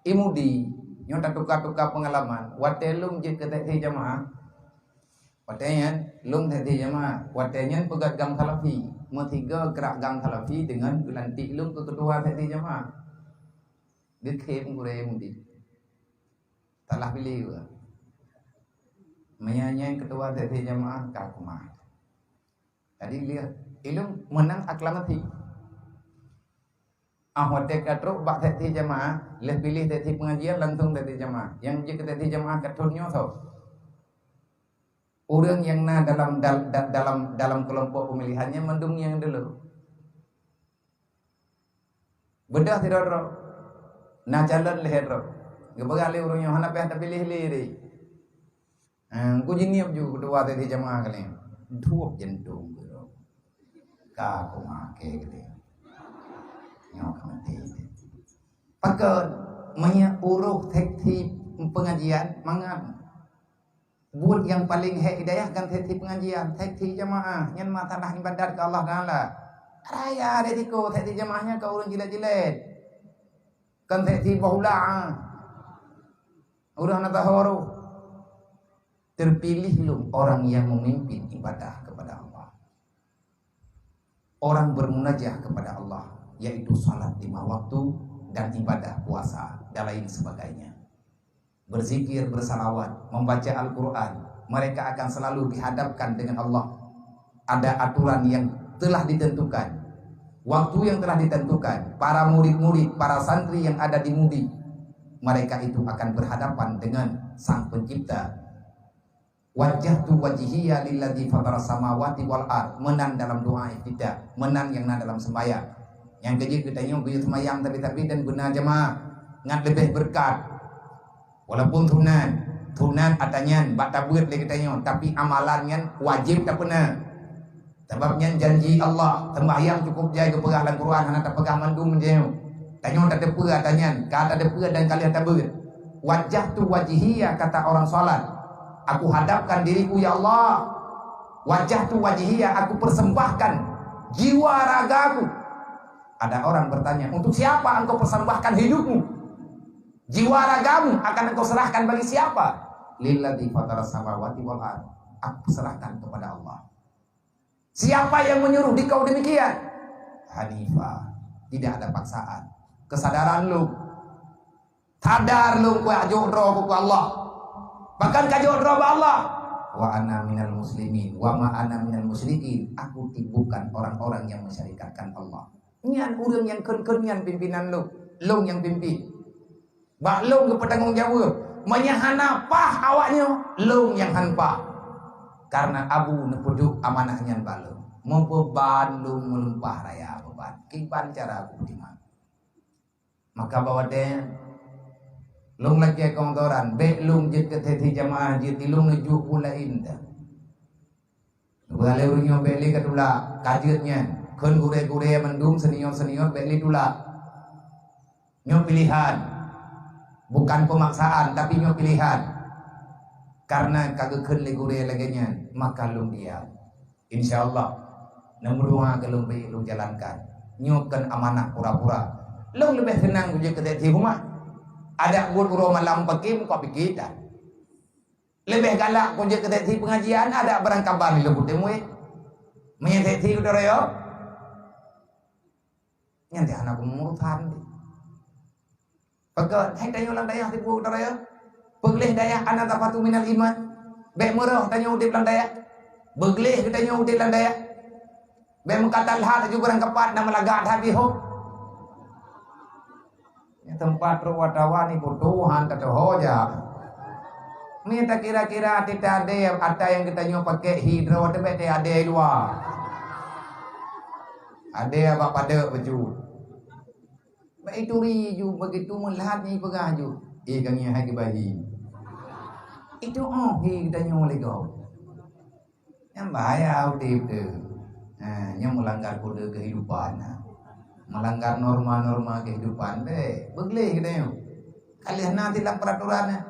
Imudi nyo tak tukar-tukar pengalaman. Watelung je ke tadi jamaah. Watenya lung tadi jamaah. Watenya pegat gang salafi. Metiga gerak gang salafi dengan gelantik lung ke ketua tadi jamaah. Dia kem gure imudi. Salah pilih juga. Menyanyi ketua tadi jamaah kakumah. Tadi lihat ilmu menang aklamati. Hotel katruk bak tadi jamaah, leh pilih tadi pengajian langsung tadi jamaah. Yang je ke tadi jamaah katrunyo tau. Orang yang dalam kelompok pemilihannya mendung yang dulu. Bedah tidak ro. Nah calon leher ro. Gebegali orang yang hendak ada pilih liri. Ku jiniap juga kedua tadi jamaah kalian. Dua jentung bro. Kau make gitu. Nyok mati. Pakai menyuruh tekti pengajian mangan. Buat yang paling hidayah kan tekti pengajian, tekti jamaah, yang masalah ibadat ke Allah Taala. Raya retiko tekti jamaahnya ke orang jilat-jilat. Kan tekti bahula. Udah nak tahu. Terpilih lu orang yang memimpin ibadah kepada Allah. Orang bermunajah kepada Allah, yaitu salat 5 waktu dan ibadah puasa dan lain sebagainya. Berzikir, bersalawat, membaca Al-Quran, mereka akan selalu dihadapkan dengan Allah. Ada aturan yang telah ditentukan, waktu yang telah ditentukan. Para murid-murid, para santri yang ada di mudi, mereka itu akan berhadapan dengan Sang Pencipta. Wajjahtu wajhiya lilladzi fatara samawati wal ard. Menan dalam doa iftitah, menan yang dalam sembahyang. Yang kerja kita nyong buyut semayang tapi dan guna jemaah ngat lebih berkat. Walaupun tunan atanya bak tabut le kita nyong, tapi amalannya wajib tak pernah. Sebabnya janji Allah sembahyang cukup jai ke perah dalam Quran hana tak pegang mandum je. Tanya tak ada perah tanya, kata ada perah dan kalian tabut. Wajjahtu wajhiya kata orang salat. Aku hadapkan diriku ya Allah. Wajjahtu wajhiya, aku persembahkan jiwa ragaku. Ada orang bertanya, untuk siapa engkau persembahkan hidupmu? Jiwa ragamu akan engkau serahkan bagi siapa? Lilladzi fatara samawati wal ard. Aku serahkan kepada Allah. Siapa yang menyuruh dikau demikian? Hanifah. Tidak ada paksaan. Kesadaran lu. Sadar lu ku ajo roh ku Allah. Bahkan kajo roh Allah. Wa ana minal muslimin wa ma ana minal musyrikin. Aku bukan orang-orang yang mensyarikatkan Allah. Nyan urang yang ken-kenyan pimpinan lu yang pimpin. Bak lu ke petanggung jawab. Menyahana pah awaknya, lu yang hanpa. Karena abu nepuduk amanahnya balu. Membeban lu melumpah raya beban. Kiban cara aku beriman. Maka bawa den lung lagi kongtoran, be lung jit ke teti jamaah jit lung nejuk pula indah. Bale urunyo beli kadula kajutnya, kun gure-gure mendum senior beli dula. Nyo pilihan, bukan pemaksaan tapi nyo pilihan. Karena kagak kun le gure laganya, maka lung dia. Insyaallah, nomor 2 kalau be lung jalankan. Nyo kan amanah pura-pura. Lung lebih senang uje ke teti rumah. Ada guru malam pakim kau pikir dah. Lebih galak kau je keteti pengajian ada barang kabar ni lebut temui. Menyeteti udah raya. Nanti anak umurutan. Pakai hai tanya ulang daya tipu udah raya. Begleh daya anak tapatu minal iman. Bek murah tanya udip lang daya. Begleh tanya udip lang daya. Bek mengkatal hat juga barang kepat nama lagak habis ho. Tempat perwatawa ni Tuhan kata hoja. Minta kira-kira tidak ada yang kita nyo pakai hidro ada bete ada dua. Ada apa pada baju. Baik itu riju begitu melihat ni pegaju. Kami hai bayi. Itu kita nyo lego. Yang bahaya udip tu. Yang melanggar kode kehidupan. Melanggar norma-norma kehidupan deh. Begleh kita yo. Kalian nanti lah peraturannya.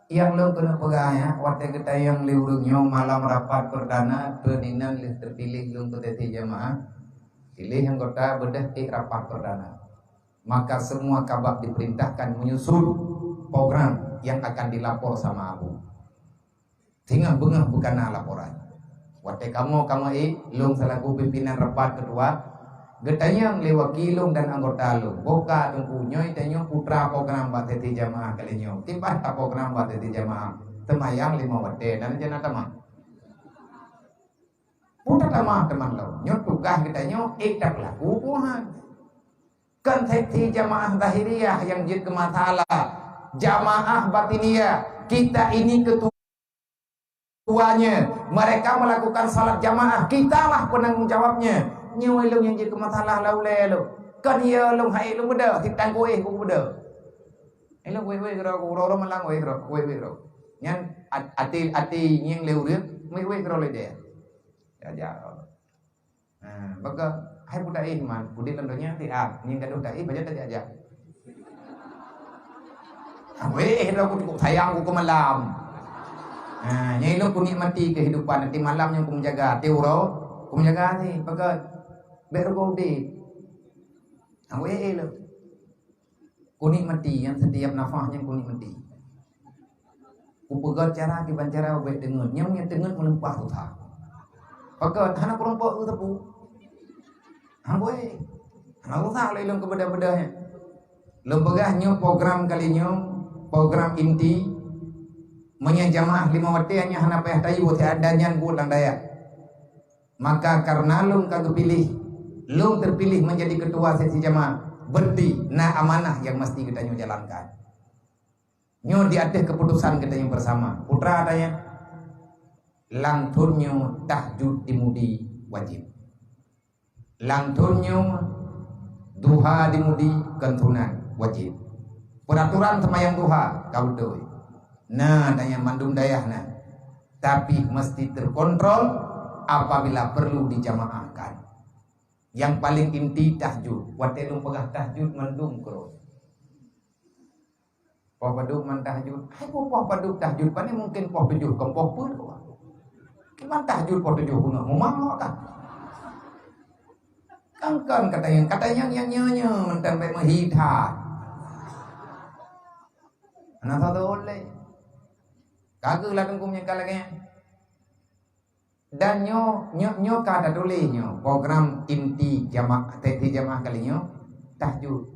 Yang lo kena pegahnya. Waktu kita yang liurungnya malam rapat perdana. Peninan terpilih lo keteti jamaah. Pilih yang kota bedah rapat perdana. Maka semua kabak diperintahkan menyusun program yang akan dilapor sama Abu. Tinggal bengah bukan laporan. Waktu kamu lung selaku pimpinan rapat ketua, getanya lewat kilung dan anggota lung. Boka tunggu nyoy tanyo putra program bateti jamaah kalinyo. Tiba tak program bateti jamaah. Temayang 5 wate dan jana tamang. Putra tamang teman lo. Nyo tugas getanya tak laku Tuhan. Kan seksi jamaah zahiriyah yang jid ke masalah. Jamaah batiniyah. Kita ini ketuanya, mereka melakukan salat jamaah, kitalah penanggung jawabnya. Nyawa lu yang jadi masalah laulai lu. Kan ya lu hai lu beda, titang kowe ku beda. Lu kowe kira ku ro malang kowe kira. Yang ati yang leu reup, kowe kira le dia. Ya. Nah, maka hai budai man, budi lendonya ti yang gaduh dai baca tadi aja. Kowe ku sayang ku malam. Nah, nyai lo ku nikmati kehidupan nanti malam yang ku menjaga teuro, ku menjaga ni pakai bergode. Aku lo ku nikmati yang setiap nafasnya ku nikmati. Ku pegat cara kiban cara baik dengar, nyamnya dengar melempah tu tak. Pakai anak kurang pak tu tepu. Aku anak tu tak lo kebeda-bedanya. Lo pegahnya program kalinya, program inti. Menyajamah 5 wate hanya hana payah tayu adanya bulan daya. Maka karena lung kagak pilih, lung terpilih menjadi ketua sesi jamaah, berarti nah amanah yang mesti kita jalankan. Nyo di atas keputusan kita yang bersama. Putra adanya langtunyo tahjud dimudi wajib. Langtunyo duha dimudi kentunan wajib. Peraturan semayang duha kau doi. Nah, daya mandum dayah nah. Tapi mesti terkontrol apabila perlu dijamaahkan. Yang paling inti tahjud. Wate lung pegah tahjud mandum kro. Poh paduk man tahjud. Hai poh paduk tahjud pani mungkin poh 7 kempoh pun kok. Kiman tahjud poh 7 guna memang kan. Kangkan katanya yang nyonya mentan baik mahita. Anak satu oleh. Kagak lah kengkum nyekal lagi. Dan nyo kada dole nyo program inti jamaah kalinya tahjud.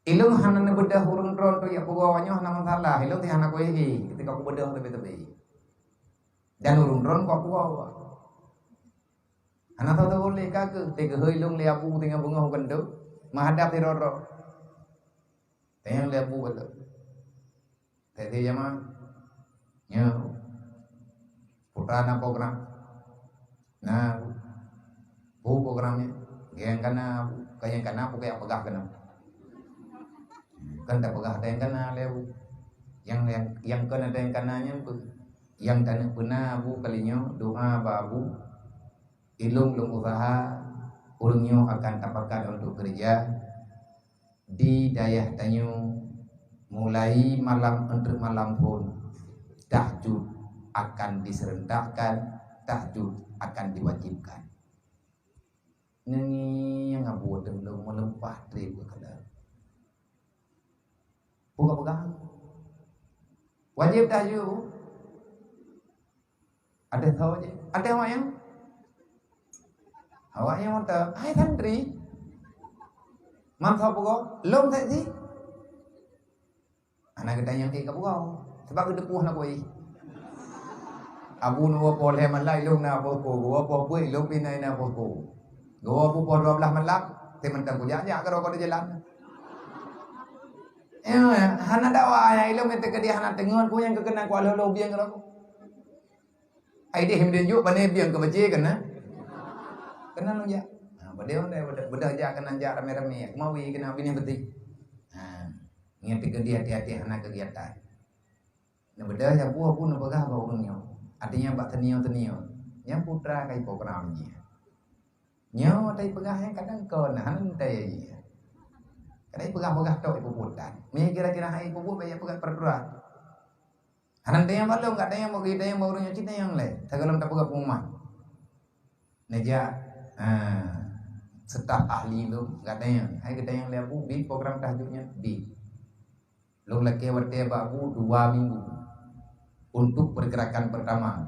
Ilung hana bedah hurung dron tu ya pegawanya hana masalah. Ilung ti hana kowe ketika aku bedah lebih. Dan hurung dron kok pegawai. Hana tahu boleh kagak tega ilung liapu tinggal bunga kendo menghadap ti roro. Tengah liapu betul. Tadi jamaah nya putra na program nah bu programnya yang kana aku kayak pegah kana kan tak pegah yang kana lewu yang kana yang kananya yang tanah puna bu kalinya doa babu ilung usaha urungnya akan tapakan untuk kerja di dayah tanyu. Mulai malam untuk malam pun tahjud akan diserentakkan, tahjud akan diwajibkan. Ini yang ngabuat belum melempah ribu kada. Buka-buka. Wajib tahjud. Ada tahu aja. Ada yang awaknya mau tahu. Hai santri. Mantap buka. Lom tak sih? Anak kita yang kayak kau sebab kedepuh nak koi. Abu nuwa poleh malai lung na popo, gua popo ilung pinai na popo. Gua popo 12 malak, teman tangku jaja kalau kau di jalan. Hana dawa ya ilung itu ke dia hana tengon ku yang kekena ku alo biang kalau. Ai dia himden juk bane biang ke baje kena. Kena nung ja. Nah, badeu bedah ja kena ja rame-rame. Mau wi kena bini beti. Ngerti ke dia hati-hati anak kegiatan. Nah beda ya buah pun napagah bawangnya. Artinya bak tenio. Yang putra kai programnya. Nyo tai pegah yang kadang kau nah tai. Kadang pegah tok ibu putan. Ni kira-kira hai ibu banyak pegah peraturan. Hanan yang balong enggak ada yang mau kita yang barunya cita yang lain. Tagalam tak pegah rumah. Neja staf ahli lu katanya hai kita yang lihat bu bi program tahajudnya bi lu laki wate babu 2 minggu untuk pergerakan pertama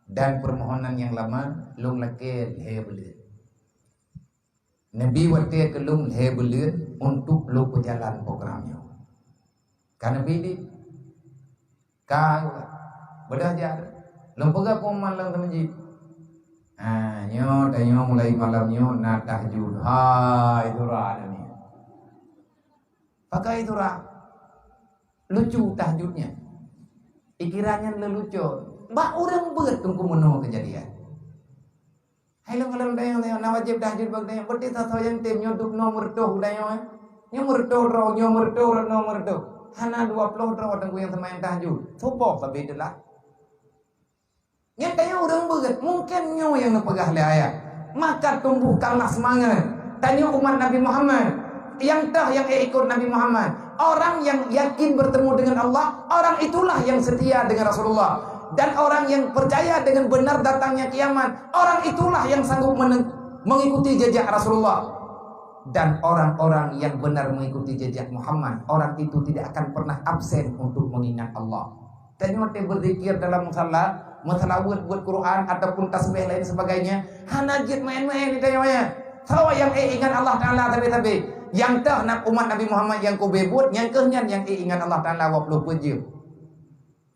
dan permohonan yang lama lu laki hebel Nabi wate ke lu hebel untuk lu berjalan programnya karena bidi kau bedah jar lu pegah poman lang masjid nyo tanyo mulai malam nyo na tahajud itu ra ni pakai itu ra lucu tahajudnya ikirannya lelucu ba orang beut tungku meno kejadian hai lo kalau dayo na wajib tahajud bag dayo berarti tato yang tim nyo duk nomor doh dayo nomor doh hana 20 ro tengku yang semain tahajud sopo sabedlah nyatanya orang berat, mungkin nyo yang nepegah le ayat. Maka tumbuhkanlah semangat. Tanya umat Nabi Muhammad, yang ikut Nabi Muhammad. Orang yang yakin bertemu dengan Allah, orang itulah yang setia dengan Rasulullah. Dan orang yang percaya dengan benar datangnya kiamat, orang itulah yang sanggup mengikuti jejak Rasulullah. Dan orang-orang yang benar mengikuti jejak Muhammad, orang itu tidak akan pernah absen untuk mengingat Allah. Tanya berzikir dalam musalla, masalah buat Quran ataupun tasbih lain sebagainya, hanajit main-main di tayanya. Tahu yang ingat Allah Taala tapi yang tah nak umat Nabi Muhammad yang ku bebut yang kehnyan yang ingat Allah Taala 20 pejeu.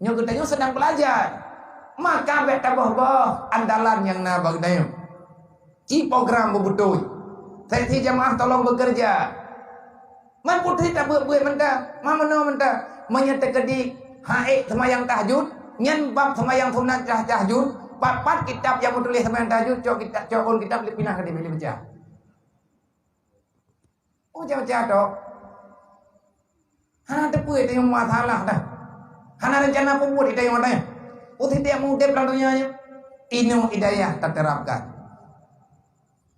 Nyo gedanya sedang belajar. Maka bet tabah andalan yang na bagdayo. Ci program bebutuy. Saya jamaah tolong bekerja. Man putri tak buat mentah, mamano mentah menyatakan haid semayang tahajud, nyen bab semayang sunat tahajud, papat kitab yang menulis semayang tahajud, cok kitab pindah ke dia baca. Oh baca tok. Hana tepu itu yang masalah dah. Hana rencana pun itu yang mana? Uti dia mudah pelantunya. Inu hidayah terterapkan.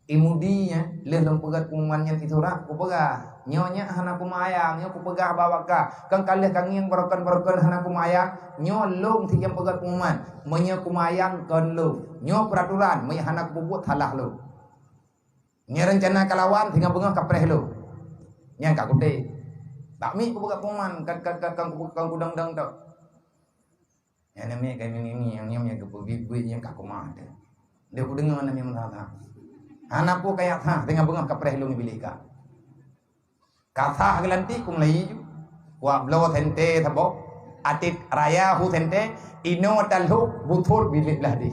Imudinya lelong pegat kumannya itu rak ku pegah. Nyonya hana kumaya, nyo ku pegah bawa ka. Kang kalih kang yang berokan hana kumaya, nyo long ti yang pegat kuman. Menyo kumayang kon lo. Nyo peraturan menyo hana ku buat halah lo. Nya rencana kalawan tinggal bengah kapreh lo. Nya ka kude. Tak mi ku pegat kuman kang kudang-dang tok. Ya namanya kayak ini yang nyamnya ke buit yang ka kumah. Dia ku dengar namanya mentah. Anak po kaya tha dengan bengah kapreh lu ngibilika. Katha gelanti kum laiju. Wa blow tente thabo. Atit raya hu tente ino talhu buthur bilik lahdi.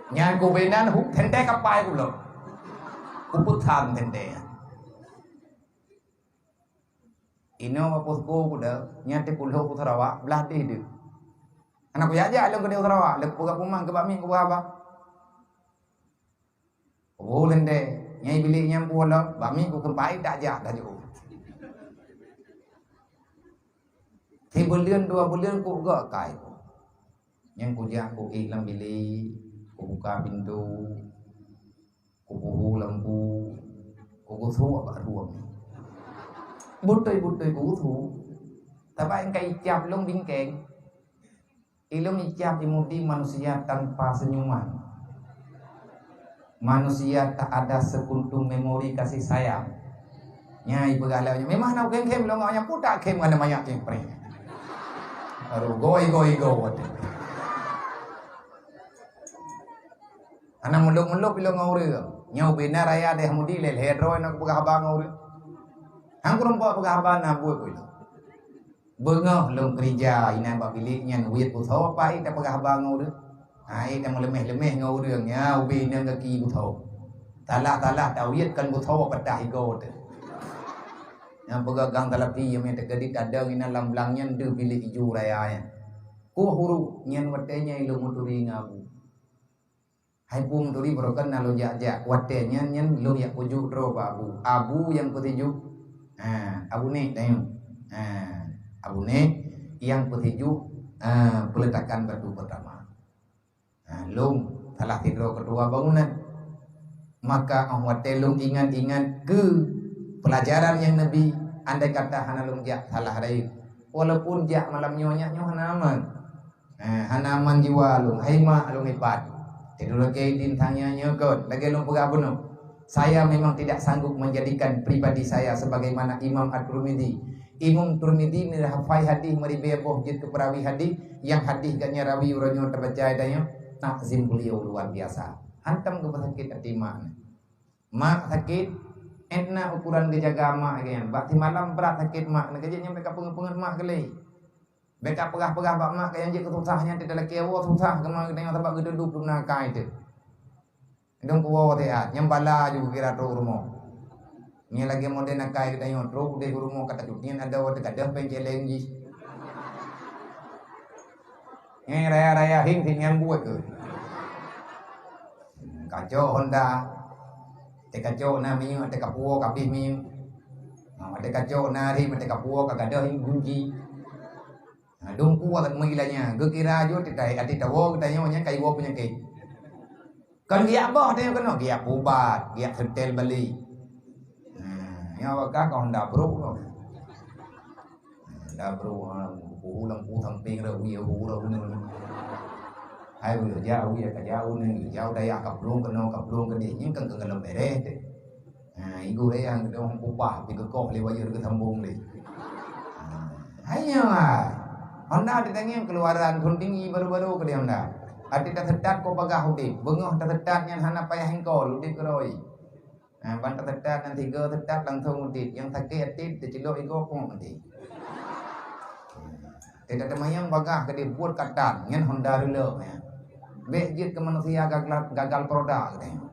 Nyan ku benan hu tente kapai ku lo. Ku puthan tente. Ino mapusku kuda nyate pulho putharawa blahdi de. Anak ku aja alung ke putharawa, lek puga pumang ke bami ku apa. Boleh deh, nyai biliknya pula, bami ku kempai tak jah dah jauh. 3 bulan 2 bulan ku gak kai. Yang ku jah ku ilang bilik, ku buka pintu, ku buhu lampu, ku gusu apa ruang. Butoy ku gusu. Tapi yang kai icap long bingkeng, ilong icap dimudi manusia tanpa senyuman. Manusia tak ada sekuntum memori kasih sayang. Nyai begalaunya memang nak kem lo nganya putak kem ada mayak yang pring. Aru go. Anak muluk bilo ngaure. Nyau benar raya deh mudi lel hedro nak begaba ngaure. Hang kurang pa begaba na buat ko. Bengah long kerja ina ba biliknya nuit puso pa ita begaba ngaure. Ai ta lemeh ngau reungnya ubi nang kaki butho. Talah tawiyat kan butho pedah igo te. Yang pegagang talapi yang terjadi kadang ina lamblangnya de bilik iju raya. Ku huru nyen watenya ilu muturi ngabu. Hai pum turi berokan nalo jaja watenya nyen lu ya pujuk ro babu. Abu yang petiju. Abu ne tayo. Abu ne yang petiju peletakan batu pertama. Lung telah tidur kedua bangunan. Maka ahwat telung ingat-ingat ke pelajaran yang Nabi andai kata hana lung jak salah rai. Walaupun jak malam nyonya hanaman. Hanaman jiwa lung haima lung ipat. Tidur lagi din tanya nyokot lagi lung pegabun. Saya memang tidak sanggup menjadikan pribadi saya sebagaimana Imam At-Tirmidzi. Imam Tirmidzi ni hafai hadis mari beboh jid ke perawi hadis yang hadis gaknya rawi uranyo terbaca adanya takzim beliau luar biasa. Hantam ke sakit hati mak sakit entna ukuran dijaga mak kan. Bakti malam berat sakit mak nak kerja nyampe kapung-kapung mak kali. Beka pegah-pegah bak mak yang je kesusahnya tidak lagi awak susah kemang dengan tempat geduduk tu nakai tu. Dong kuwo teat nyambala juga kira tu rumah. Ni lagi model nakai kita yang tu de rumah kata cutian ada wad kada penceleng ji. Ni raya-raya hing yang buat tu. Kacau Honda. Te kacau na miu te kapuo kapih miu. Te kacau na ri te kapuo kagada hing gunji. Dong kuwo tak mengilanya. Gekira jo te tai ati tawo kita nya kai wo punya kai. Kan dia bah dia kena dia pubat, dia hotel beli. Ya wakak Honda bro. Honda bro ulang putang ping ra wi hu ra ni. Hai wi jauh ya ka jauh ni, jauh daya kaplung ke dia ni kan kelam beres. Igu re yang dong upah pi ke kok le wajur ke sambung le. Hanya Honda ditanya keluaran tinggi baru-baru ke dia Honda. Ati tak sedat ko pagah udip, bengoh tak sedat yang hana payah hengkol udip keroi. Ban tak sedat dan tiga sedat langsung udip, yang sakit hati tercelok ego pun mati. Tidak ada mayang pagah ke dia buat katan, yang Honda dulu ya. Bejit ke manusia gagal produk katanya.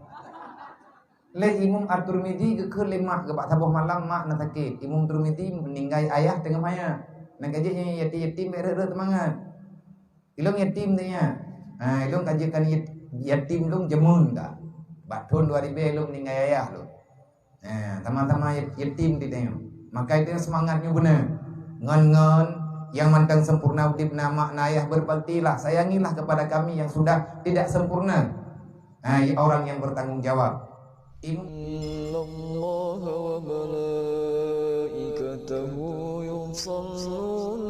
Le Imam At-Tirmidzi ke lemah ke bak sabuh malam mak nak sakit. Imam Tirmidzi meninggal ayah tengah maya. Nak gajinya yatim berer semangat. Ilung yatim dia. Ilung kajikan yatim ilung jemun tak. Bak tahun 2000 ilung meninggal ayah lu. Sama-sama yatim di tengok. Maka itu semangatnya benar. Ngon-ngon yang mantang sempurna udip nama ayah berbaktilah, sayangilah kepada kami yang sudah tidak sempurna. Orang yang bertanggung jawab. Innallaha wa malaikatahu yusalluna